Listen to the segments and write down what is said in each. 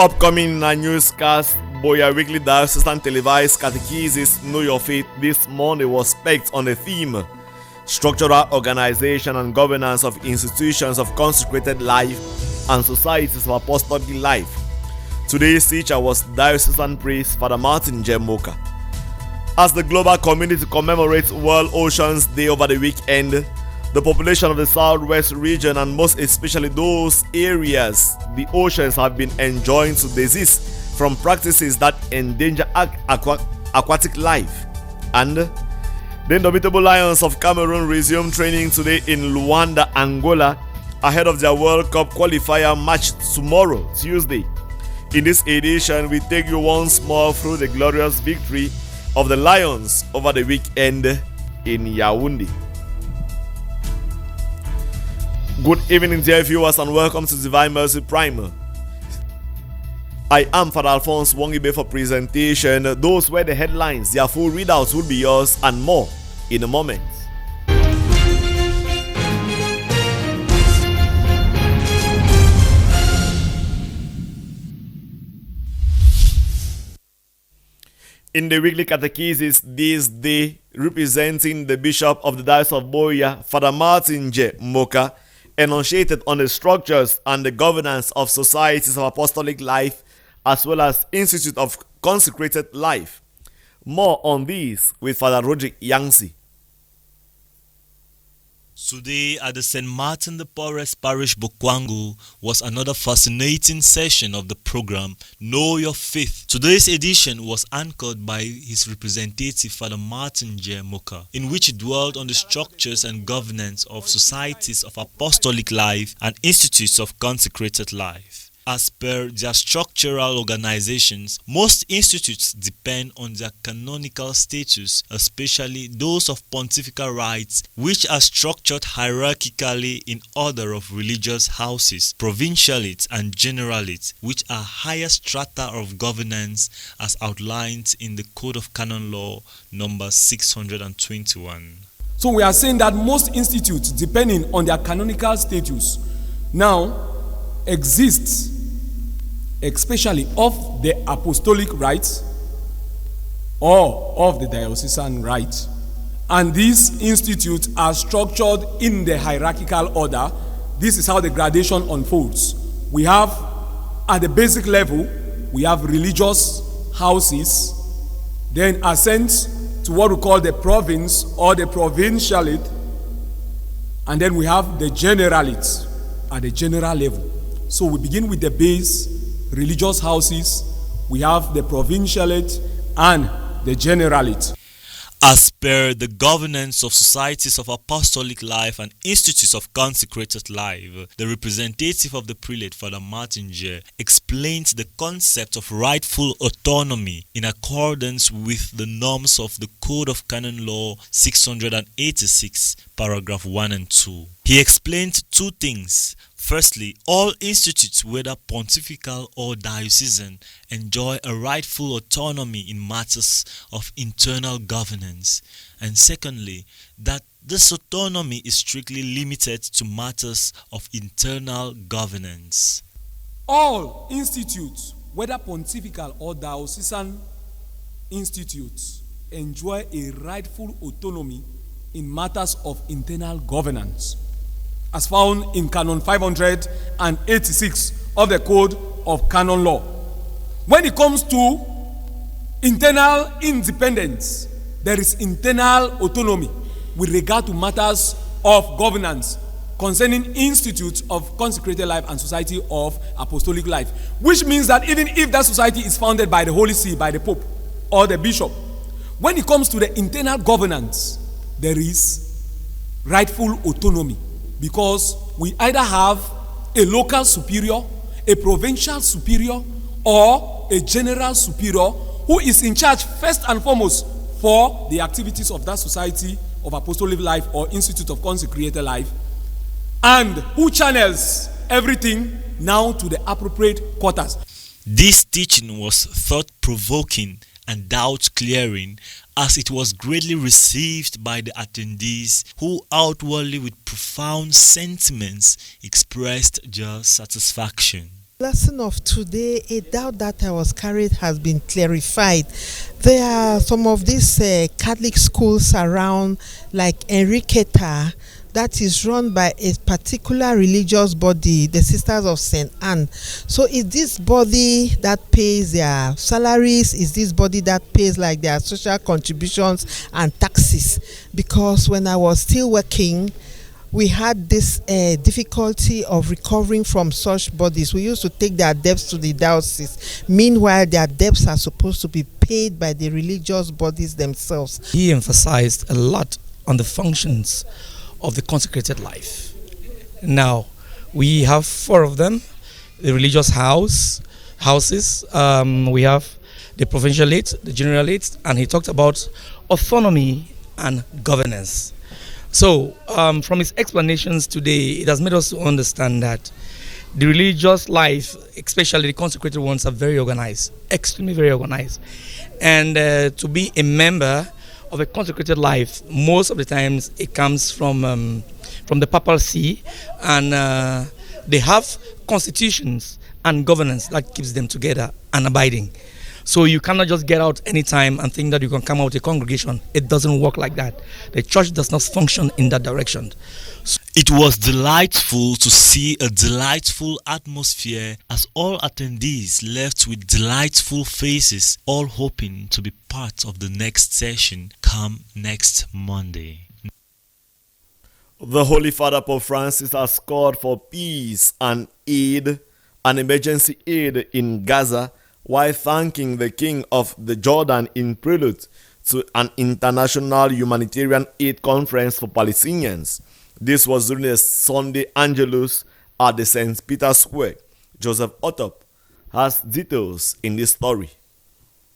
Upcoming newscast, Boya Weekly Diocesan Televised Catechesis Know Your Faith this Monday was pegged on the theme Structural Organization and Governance of Institutions of Consecrated Life and Societies of Apostolic Life. Today's teacher was Diocesan Priest Father Martin J. Moka. As the global community commemorates World Oceans Day over the weekend, the population of the Southwest region, and most especially those areas the oceans have been enjoying to desist from practices that endanger aquatic life. And the Indomitable Lions of Cameroon resume training today in Luanda, Angola, ahead of their World Cup qualifier match tomorrow, Tuesday. In this edition, we take you once more through the glorious victory of the Lions over the weekend in Yaoundé. Good evening, dear viewers, and welcome to Divine Mercy Primer. I am Father Alphonse Wongibe for presentation. Those were the headlines. Their full readouts will be yours and more in a moment. In the weekly catechesis this day, representing the Bishop of the Diocese of Boya, Father Martin J. Moka, enunciated on the structures and the governance of societies of apostolic life as well as Institute of Consecrated Life. More on this with Father Roderick Yangsi. Today at the St. Martin de Porres Parish Bokwangu was another fascinating session of the program Know Your Faith. Today's edition was anchored by his representative Father Martin J. Moka, in which he dwelled on the structures and governance of societies of apostolic life and institutes of consecrated life. As per their structural organizations, most institutes depend on their canonical status, especially those of pontifical rights, which are structured hierarchically in order of religious houses, provincialates and generalates, which are higher strata of governance as outlined in the Code of Canon Law number 621. So we are saying that most institutes, depending on their canonical status, now exists, especially of the apostolic rights or of the diocesan right. And these institutes are structured in the hierarchical order. This is how the gradation unfolds. We have, at the basic level, we have religious houses, then ascent to what we call the province or the provincialate, and then we have the generalate at the general level. So we begin with the base, religious houses, we have the provincialate and the generalate. As per the governance of societies of apostolic life and institutes of consecrated life, the representative of the prelate, Father Martin J., explained the concept of rightful autonomy in accordance with the norms of the Code of Canon Law 686, paragraph 1 and 2. He explained two things. Firstly, all institutes, whether pontifical or diocesan, enjoy a rightful autonomy in matters of internal governance. And secondly, that this autonomy is strictly limited to matters of internal governance. All institutes, whether pontifical or diocesan institutes, enjoy a rightful autonomy in matters of internal governance, as found in Canon 586 of the Code of Canon Law. When it comes to internal independence, there is internal autonomy with regard to matters of governance concerning institutes of consecrated life and society of apostolic life, which means that even if that society is founded by the Holy See, by the Pope or the Bishop, when it comes to the internal governance, there is rightful autonomy, because we either have a local superior, a provincial superior, or a general superior who is in charge first and foremost for the activities of that society of apostolic life or institute of consecrated life, and who channels everything now to the appropriate quarters. This teaching was thought-provoking and doubt-clearing, as it was greatly received by the attendees, who outwardly with profound sentiments expressed their satisfaction. Lesson of today, a doubt that I was carried has been clarified. There are some of these Catholic schools around, like Enriqueta, that is run by a particular religious body, the Sisters of St. Anne. So is this body that pays their salaries? Is this body that pays like their social contributions and taxes? Because when I was still working, we had this difficulty of recovering from such bodies. We used to take their debts to the diocese. Meanwhile, their debts are supposed to be paid by the religious bodies themselves. He emphasized a lot on the functions of the consecrated life. Now, we have 4 of them: the religious houses, we have the provincialate, the generalate, and he talked about autonomy and governance. So, from his explanations today, it has made us to understand that the religious life, especially the consecrated ones, are very organized, extremely very organized. And to be a member of a consecrated life, most of the times it comes from the papal see, and they have constitutions and governance that keeps them together and abiding. So you cannot just get out anytime and think that you can come out with a congregation. It doesn't work like that. The church does not function in that direction. It was delightful to see a delightful atmosphere as all attendees left with delightful faces, all hoping to be part of the next session come next Monday. The Holy Father Pope Francis has called for peace and aid and emergency aid in Gaza, while thanking the King of the Jordan in prelude to an international humanitarian aid conference for Palestinians. This was during a Sunday Angelus at the St. Peter's Square. Joseph Otop has details in this story.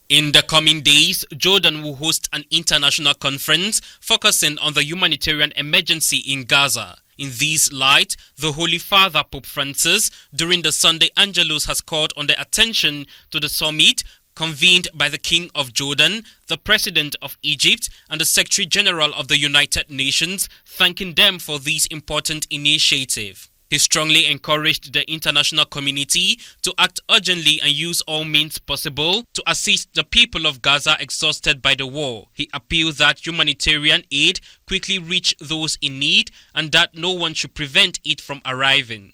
In the coming days, Jordan will host an international conference focusing on the humanitarian emergency in Gaza. In this light, the Holy Father Pope Francis, during the Sunday Angelus, has called on the attention to the summit convened by the King of Jordan, the President of Egypt, and the Secretary General of the United Nations, thanking them for this important initiative. He strongly encouraged the international community to act urgently and use all means possible to assist the people of Gaza exhausted by the war. He appealed that humanitarian aid quickly reach those in need and that no one should prevent it from arriving.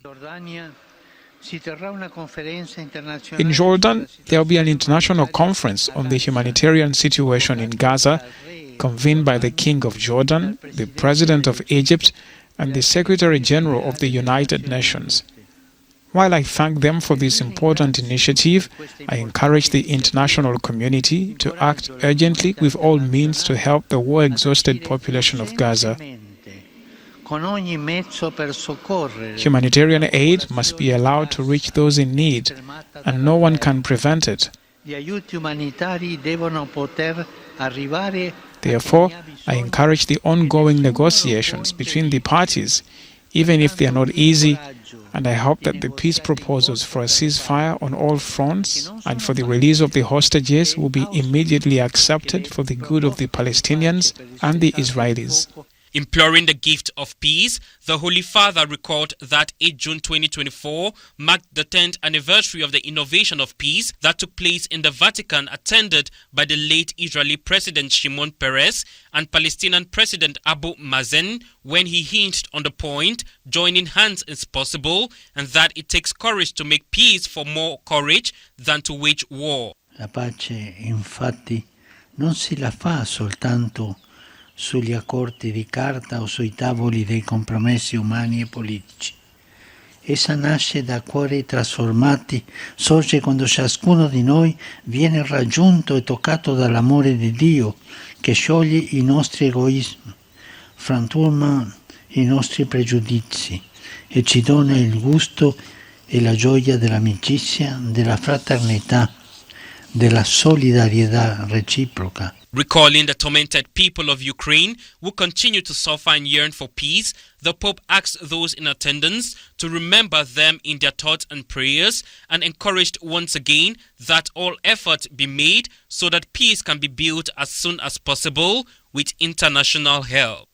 In Jordan, there will be an international conference on the humanitarian situation in Gaza, convened by the King of Jordan, the President of Egypt, and the Secretary General of the United Nations. While I thank them for this important initiative, I encourage the international community to act urgently with all means to help the war-exhausted population of Gaza. Humanitarian aid must be allowed to reach those in need, and no one can prevent it. Therefore, I encourage the ongoing negotiations between the parties, even if they are not easy, and I hope that the peace proposals for a ceasefire on all fronts and for the release of the hostages will be immediately accepted for the good of the Palestinians and the Israelis. Imploring the gift of peace, the Holy Father recalled that 8 June 2024 marked the 10th anniversary of the innovation of peace that took place in the Vatican, attended by the late Israeli President Shimon Peres and Palestinian President Abu Mazen, when he hinged on the point, joining hands is possible, and that it takes courage to make peace for more courage than to wage war. La pace, infatti, non si la fa soltanto sugli accordi di carta o sui tavoli dei compromessi umani e politici. Essa nasce da cuori trasformati, sorge quando ciascuno di noi viene raggiunto e toccato dall'amore di Dio, che scioglie i nostri egoismi, frantuma i nostri pregiudizi e ci dona il gusto e la gioia dell'amicizia, della fraternità, della solidarietà reciproca. Recalling the tormented people of Ukraine who continue to suffer and yearn for peace, the Pope asked those in attendance to remember them in their thoughts and prayers, and encouraged once again that all effort be made so that peace can be built as soon as possible with international help.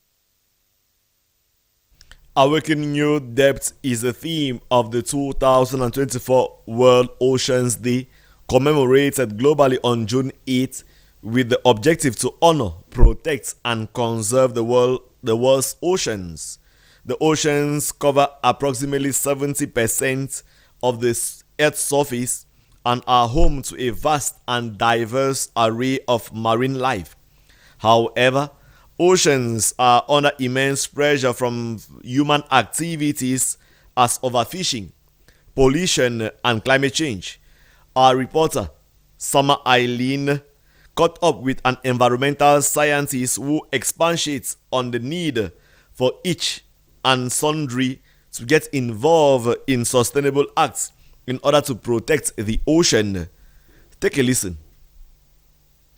Awakening New Depth is the theme of the 2024 World Oceans Day, commemorated globally on June 8, with the objective to honor, protect, and conserve the world's oceans. The oceans cover approximately 70% of the Earth's surface and are home to a vast and diverse array of marine life. However, oceans are under immense pressure from human activities as overfishing, pollution, and climate change. Our reporter, Summer Eileen, caught up with an environmental scientist who expatiates on the need for each and sundry to get involved in sustainable acts in order to protect the ocean. Take a listen.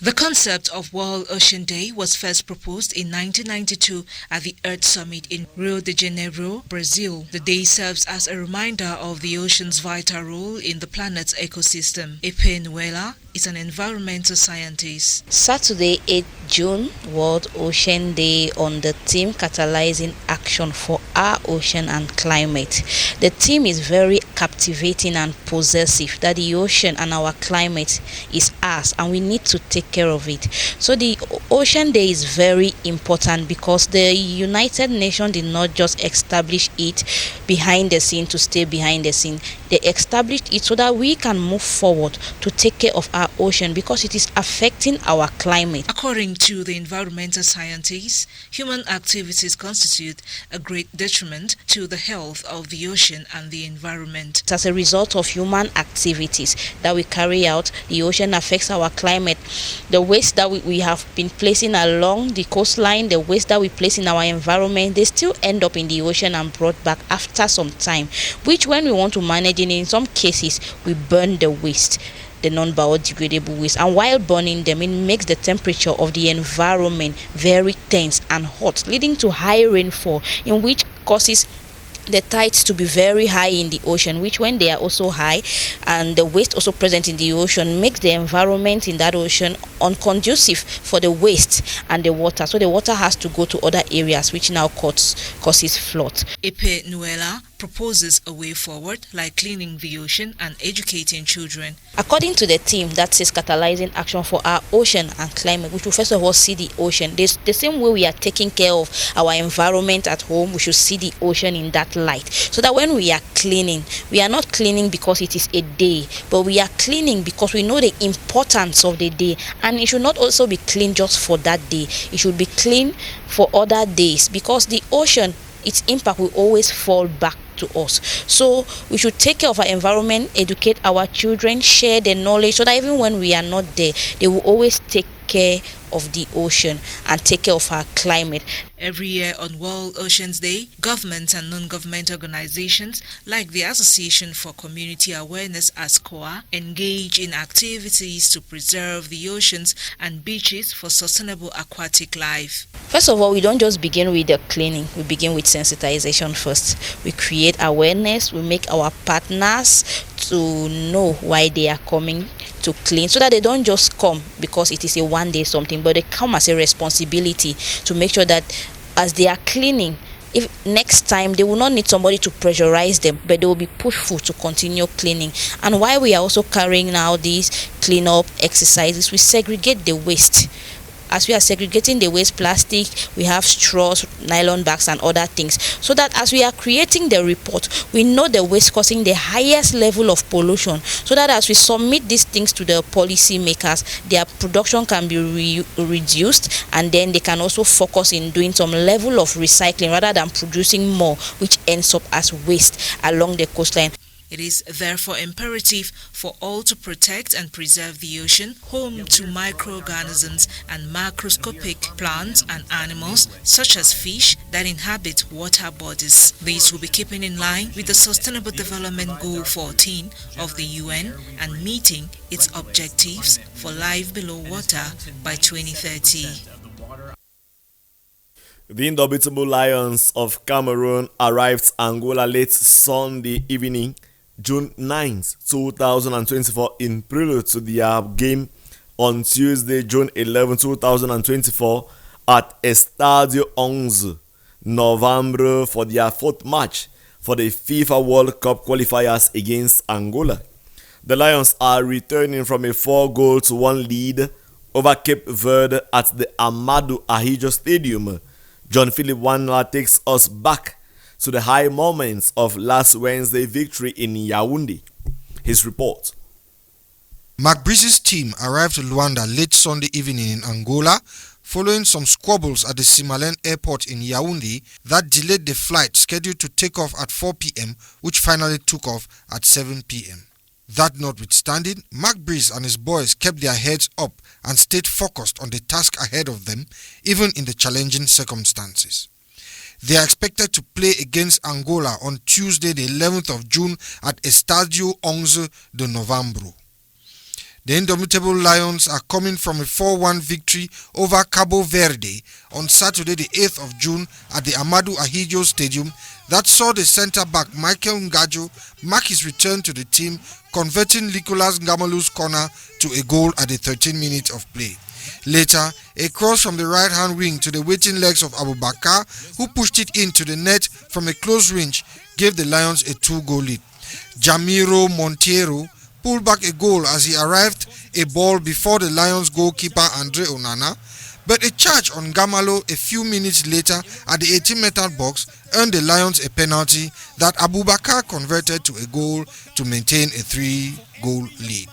The concept of World Ocean Day was first proposed in 1992 at the Earth Summit in Rio de Janeiro, Brazil. The day serves as a reminder of the ocean's vital role in the planet's ecosystem. Epe Nuela is an environmental scientist. Saturday, 8 June, World Ocean Day, on the theme Catalyzing Action for Our Ocean and Climate. The theme is very captivating and possessive, that the ocean and our climate is ours and we need to take care of it. So the Ocean Day is very important because the United Nations did not just establish it behind the scene to stay behind the scene. They established it so that we can move forward to take care of our ocean because it is affecting our climate. According to the environmental scientists, human activities constitute a great detriment to the health of the ocean and the environment. As a result of human activities that we carry out, the ocean affects our climate. The waste that we have been placing along the coastline, the waste that we place in our environment, they still end up in the ocean and brought back after some time, which when we want to manage it, in some cases, we burn the waste, the non-biodegradable waste, and while burning them, it makes the temperature of the environment very tense and hot, leading to high rainfall, in which causes the tides to be very high in the ocean, which when they are also high and the waste also present in the ocean makes the environment in that ocean unconducive for the waste and the water. So the water has to go to other areas, which now causes flood. Epe Nuela proposes a way forward, like cleaning the ocean and educating children. According to the team that says catalyzing action for our ocean and climate, we should first of all see the ocean. The same way we are taking care of our environment at home, we should see the ocean in that light. So that when we are cleaning, we are not cleaning because it is a day, but we are cleaning because we know the importance of the day. And it should not also be clean just for that day. It should be clean for other days because the ocean, its impact will always fall back to us. So we should take care of our environment, educate our children, share the knowledge so that even when we are not there, they will always take care of the ocean and take care of our climate. Every year on World Oceans Day, government and non-government organizations like the Association for Community Awareness (ASCOA) engage in activities to preserve the oceans and beaches for sustainable aquatic life. First of all, we don't just begin with the cleaning, we begin with sensitization first. We create awareness, we make our partners to know why they are coming to clean, so that they don't just come because it is a one day something, but they come as a responsibility to make sure that as they are cleaning, if next time they will not need somebody to pressurize them, but they will be pushful to continue cleaning. And while we are also carrying out these cleanup exercises, we segregate the waste. As we are segregating the waste, plastic, we have straws, nylon bags and other things, so that as we are creating the report, we know the waste causing the highest level of pollution, so that as we submit these things to the policy makers, their production can be reduced, and then they can also focus in doing some level of recycling rather than producing more, which ends up as waste along the coastline. It is therefore imperative for all to protect and preserve the ocean, home to microorganisms and macroscopic plants and animals such as fish that inhabit water bodies. This will be keeping in line with the Sustainable Development Goal 14 of the UN and meeting its objectives for life below water by 2030. The indomitable Lions of Cameroon arrived Angola late Sunday evening, June 9, 2024, in prelude to their game on Tuesday, June 11, 2024, at Estadio 11, November for their fourth match for the FIFA World Cup qualifiers against Angola. The Lions are returning from a 4-1 lead over Cape Verde at the Amadou Ahidjo Stadium. John Philip Wanla takes us back to the high moments of last Wednesday victory in Yaoundé. His report. Mark Breeze's team arrived to Luanda late Sunday evening in Angola following some squabbles at the Simalen airport in Yaoundé that delayed the flight scheduled to take off at 4 p.m. which finally took off at 7 p.m. That notwithstanding, Mark Breeze and his boys kept their heads up and stayed focused on the task ahead of them even in the challenging circumstances. They are expected to play against Angola on Tuesday the 11th of June at Estadio 11 de Novembro. The Indomitable Lions are coming from a 4-1 victory over Cabo Verde on Saturday the 8th of June at the Amadou Ahidjo Stadium that saw the centre-back Michael Ngajo mark his return to the team, converting Nicolas Ngamalu's corner to a goal at the 13th minute of play. Later, a cross from the right-hand wing to the waiting legs of Abubakar, who pushed it into the net from a close range, gave the Lions a 2-goal lead. Jamiro Monteiro pulled back a goal as he arrived a ball before the Lions goalkeeper Andre Onana, but a charge on Gamalo a few minutes later at the 18-meter box earned the Lions a penalty that Abubakar converted to a goal to maintain a 3-goal lead.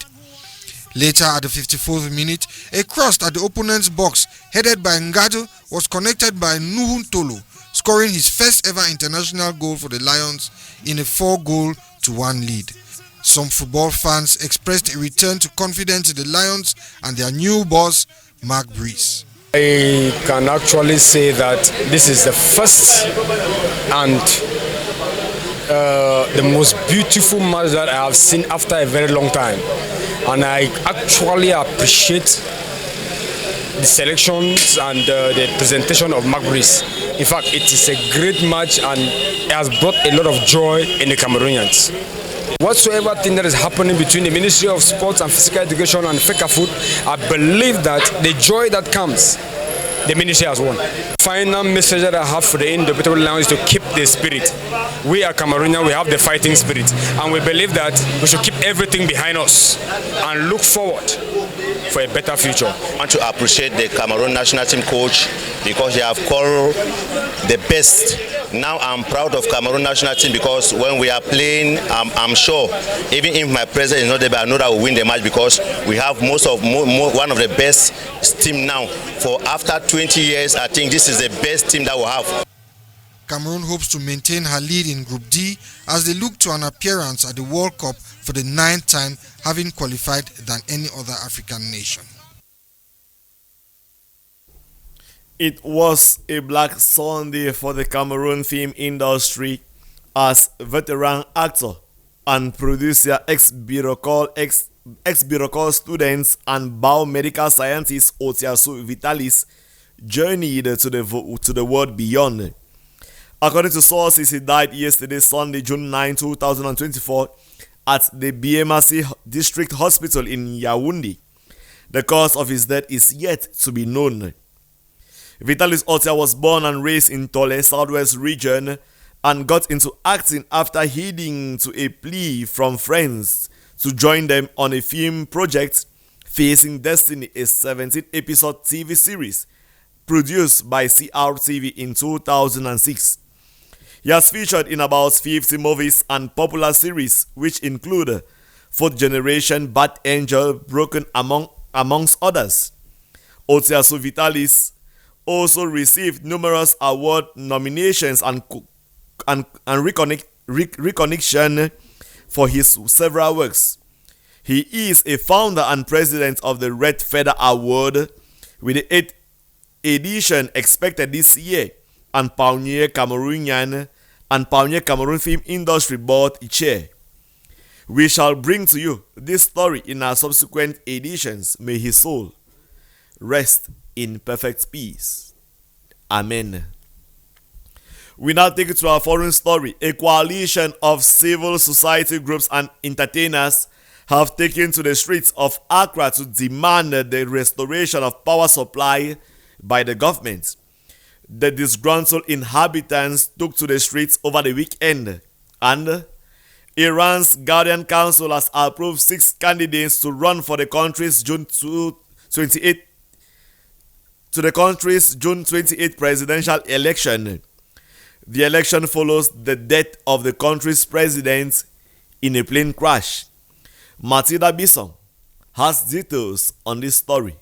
Later at the 54th minute, a cross at the opponent's box headed by Ngado was connected by Nuhun Tolo, scoring his first ever international goal for the Lions in a 4-1 lead. Some football fans expressed a return to confidence in the Lions and their new boss, Mark Breeze. I can actually say that this is the first and the most beautiful match that I have seen after a very long time. And I actually appreciate the selections and the presentation of Mark Breeze. In fact, it is a great match and it has brought a lot of joy in the Cameroonians. Whatsoever thing that is happening between the Ministry of Sports and Physical Education and FECAFOOT, I believe that the joy that comes, the ministry has won. Final message that I have for the Indomitable Lions is to keep the spirit. We are Cameroonians, we have the fighting spirit, and we believe that we should keep everything behind us and look forward for a better future. I want to appreciate the Cameroon national team coach because they have called the best. Now I'm proud of Cameroon national team because when we are playing, I'm sure even if my president is not there, I know that we'll win the match because we have one of the best team now. For after 20 years, I think this is the best team that we have. Cameroon hopes to maintain her lead in Group D as they look to an appearance at the World Cup for the 9th time, having qualified than any other African nation. It was a Black Sunday for the Cameroon film industry as veteran actor and producer ex-Birocall students and biomedical scientist Otiasu Vitalis journeyed to the world beyond. According to sources, he died yesterday, Sunday, June 9, 2024, at the BMAC District Hospital in Yaoundé. The cause of his death is yet to be known. Vitalis Otia was born and raised in Tole, Southwest region, and got into acting after heeding to a plea from friends to join them on a film project, Facing Destiny, a 17-episode TV series produced by CRTV in 2006. He has featured in about 50 movies and popular series, which include Fourth Generation, Bad Angel, Broken, amongst others. Otiasu Vitalis also received numerous award nominations and recognition for his several works. He is a founder and president of the Red Feather Award, with the 8th edition expected this year, and Pioneer Cameroon Film Industry Board chair. We shall bring to you this story in our subsequent editions. May his soul rest in perfect peace. Amen. We now take it to our foreign story. A coalition of civil society groups and entertainers have taken to the streets of Accra to demand the restoration of power supply by the government. The disgruntled inhabitants took to the streets over the weekend, and Iran's Guardian Council has approved 6 candidates to run for the country's June 28 presidential election. The election follows the death of the country's president in a plane crash. Matilda Bison has details on this story.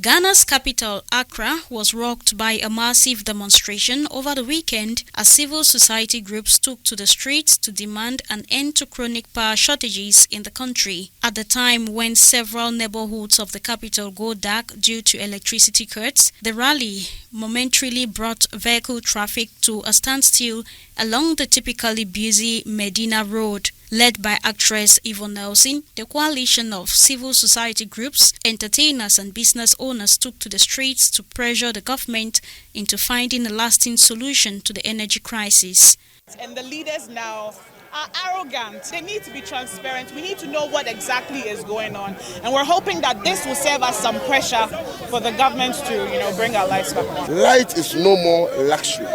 Ghana's capital, Accra, was rocked by a massive demonstration over the weekend as civil society groups took to the streets to demand an end to chronic power shortages in the country. At the time when several neighborhoods of the capital go dark due to electricity cuts, the rally momentarily brought vehicle traffic to a standstill along the typically busy Medina Road. Led by actress Yvonne Nelson, the coalition of civil society groups, entertainers and business owners took to the streets to pressure the government into finding a lasting solution to the energy crisis. And the leaders now are arrogant. They need to be transparent. We need to know what exactly is going on. And we're hoping that this will serve as some pressure for the government to, bring our lives back on. Light is no more luxury.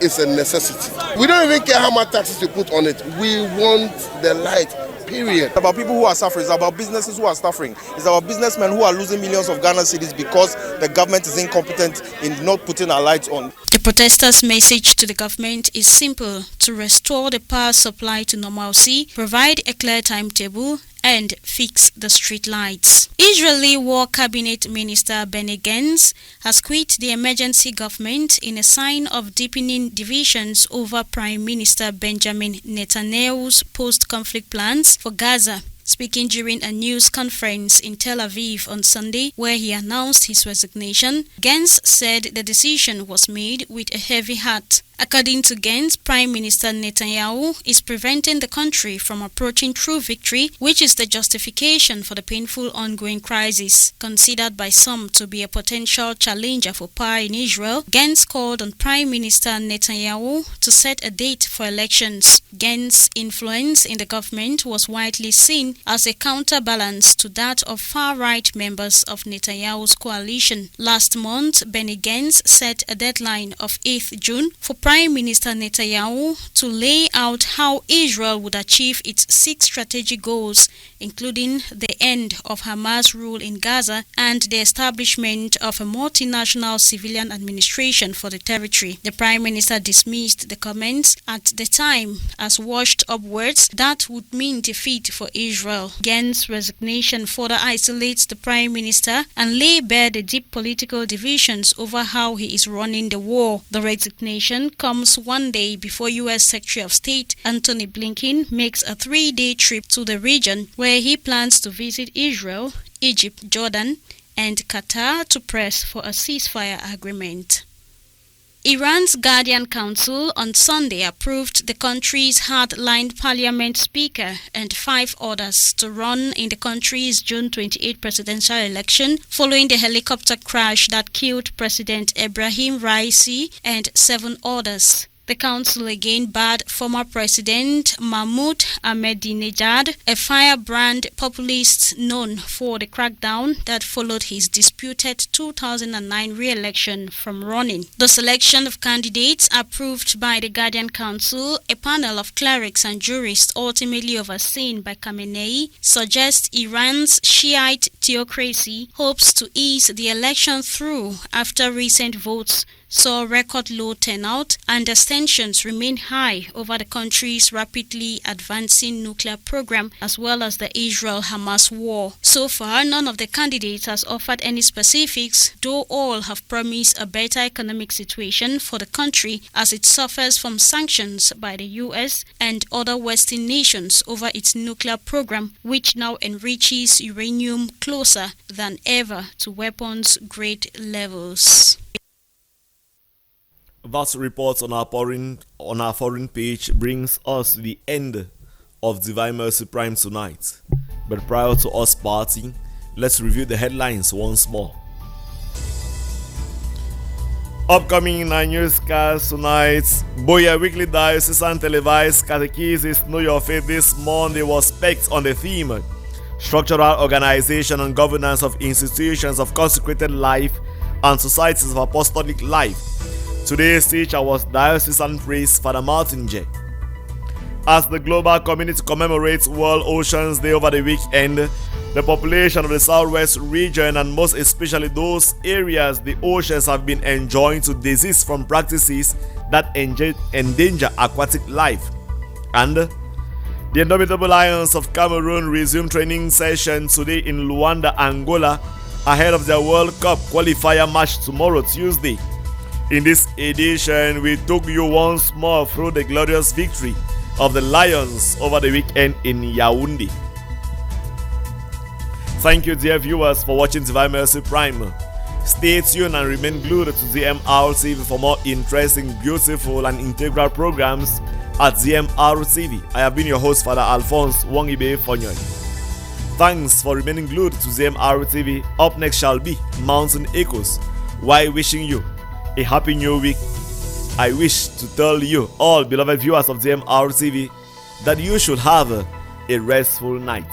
It's a necessity. We don't even care how much taxes we put on it. We want the light, period. It's about people who are suffering. It's about businesses who are suffering. It's about businessmen who are losing millions of Ghana cedis because the government is incompetent in not putting our lights on. The protesters' message to the government is simple: to restore the power supply to normalcy, provide a clear timetable, and fix the street lights. Israeli War Cabinet Minister Benny Gantz has quit the emergency government in a sign of deepening divisions over Prime Minister Benjamin Netanyahu's post-conflict plans for Gaza. Speaking during a news conference in Tel Aviv on Sunday, where he announced his resignation, Gantz said the decision was made with a heavy heart. According to Gantz, Prime Minister Netanyahu is preventing the country from approaching true victory, which is the justification for the painful ongoing crisis. Considered by some to be a potential challenger for power in Israel, Gantz called on Prime Minister Netanyahu to set a date for elections. Gantz's influence in the government was widely seen as a counterbalance to that of far-right members of Netanyahu's coalition. Last month, Benny Gantz set a deadline of 8th June for Prime Minister Netanyahu to lay out how Israel would achieve its 6 strategic goals, including the end of Hamas rule in Gaza and the establishment of a multinational civilian administration for the territory. The Prime Minister dismissed the comments at the time as washed up words that would mean defeat for Israel. Gantz's resignation further isolates the Prime Minister and lay bare the deep political divisions over how he is running the war. The resignation comes one day before U.S. Secretary of State Antony Blinken makes a 3-day trip to the region where he plans to visit Israel, Egypt, Jordan, and Qatar to press for a ceasefire agreement. Iran's Guardian Council on Sunday approved the country's hard-lined parliament speaker and 5 others to run in the country's June 28 presidential election following the helicopter crash that killed President Ebrahim Raisi and 7 others. The council again barred former President Mahmoud Ahmadinejad, a firebrand populist known for the crackdown that followed his disputed 2009 re-election, from running. The selection of candidates approved by the Guardian Council, a panel of clerics and jurists ultimately overseen by Khamenei, suggests Iran's Shiite theocracy hopes to ease the election through after recent votes saw record low turnout and as tensions remain high over the country's rapidly advancing nuclear program as well as the Israel-Hamas war. So far, none of the candidates has offered any specifics, though all have promised a better economic situation for the country as it suffers from sanctions by the US and other Western nations over its nuclear program, which now enriches uranium closer than ever to weapons-grade levels. That report on our foreign page brings us to the end of Divine Mercy Prime tonight. But prior to us parting, let's review the headlines once more. Upcoming in our newscast tonight, Boya Weekly Diocesan Televised Catechesis Know Your Faith this Monday was packed on the theme Structural Organization and Governance of Institutions of Consecrated Life and Societies of Apostolic Life. Today's teacher was Diocesan Priest Father Martin J. As the global community commemorates World Oceans Day over the weekend, the population of the Southwest region, and most especially those areas the oceans have been enjoying, to desist from practices that endanger aquatic life. And the Indomitable Lions of Cameroon resume training session today in Luanda, Angola, ahead of their World Cup qualifier match tomorrow, Tuesday. In this edition, we took you once more through the glorious victory of the Lions over the weekend in Yaoundé. Thank you, dear viewers, for watching Divine Mercy Prime. Stay tuned and remain glued to ZMR TV for more interesting, beautiful, and integral programs at ZMR TV. I have been your host, Father Alphonse Wongibe Fonyoy. Thanks for remaining glued to ZMR TV. Up next shall be Mountain Echoes, while wishing you a happy new week. I wish to tell you, all beloved viewers of ZMR TV, that you should have a restful night.